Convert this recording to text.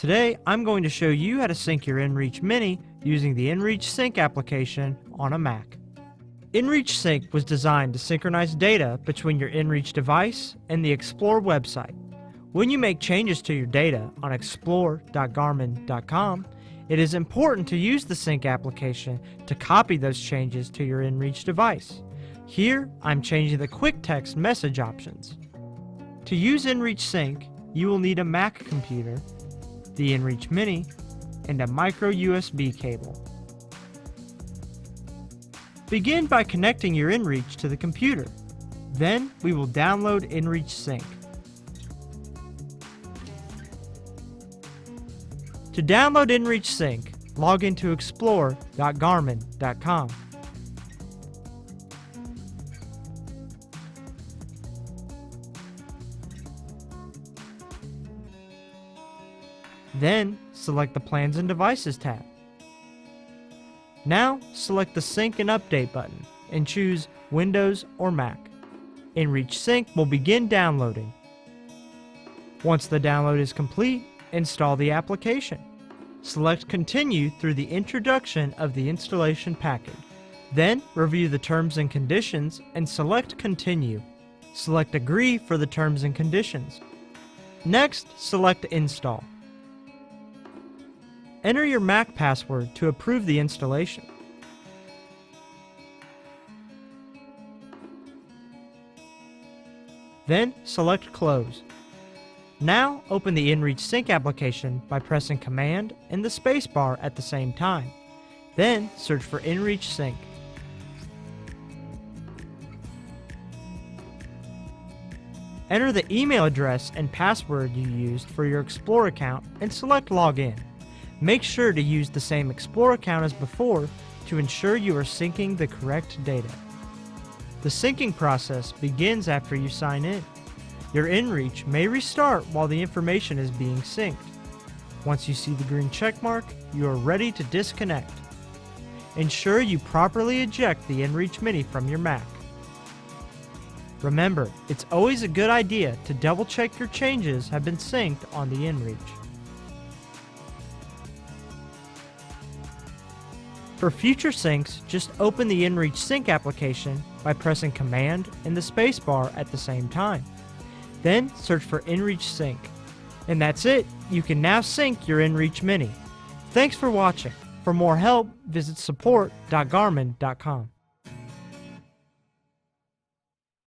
Today, I'm going to show you how to sync your inReach Mini using the inReach Sync application on a Mac. inReach Sync was designed to synchronize data between your inReach device and the Explore website. When you make changes to your data on explore.garmin.com, it is important to use the Sync application to copy those changes to your inReach device. Here, I'm changing the quick text message options. To use inReach Sync, you will need a Mac computer, the inReach Mini, and a micro USB cable. Begin by connecting your inReach to the computer. Then we will download inReach Sync. To download inReach Sync, log into explore.garmin.com. Then, select the Plans and Devices tab. Now, select the Sync and Update button and choose Windows or Mac. inReach Sync will begin downloading. Once the download is complete, install the application. Select Continue through the introduction of the installation package. Then, review the terms and conditions and select Continue. Select Agree for the terms and conditions. Next, select Install. Enter your Mac password to approve the installation. Then select Close. Now open the inReach Sync application by pressing Command and the spacebar at the same time. Then search for inReach Sync. Enter the email address and password you used for your Explore account and select Login. Make sure to use the same Explore account as before to ensure you are syncing the correct data. The syncing process begins after you sign in. Your inReach may restart while the information is being synced. Once you see the green check mark, you are ready to disconnect. Ensure you properly eject the inReach Mini from your Mac. Remember, it's always a good idea to double check your changes have been synced on the inReach. For future syncs, just open the inReach Sync application by pressing Command and the spacebar at the same time. Then search for inReach Sync. And that's it, you can now sync your inReach Mini. Thanks for watching. For more help, visit support.garmin.com.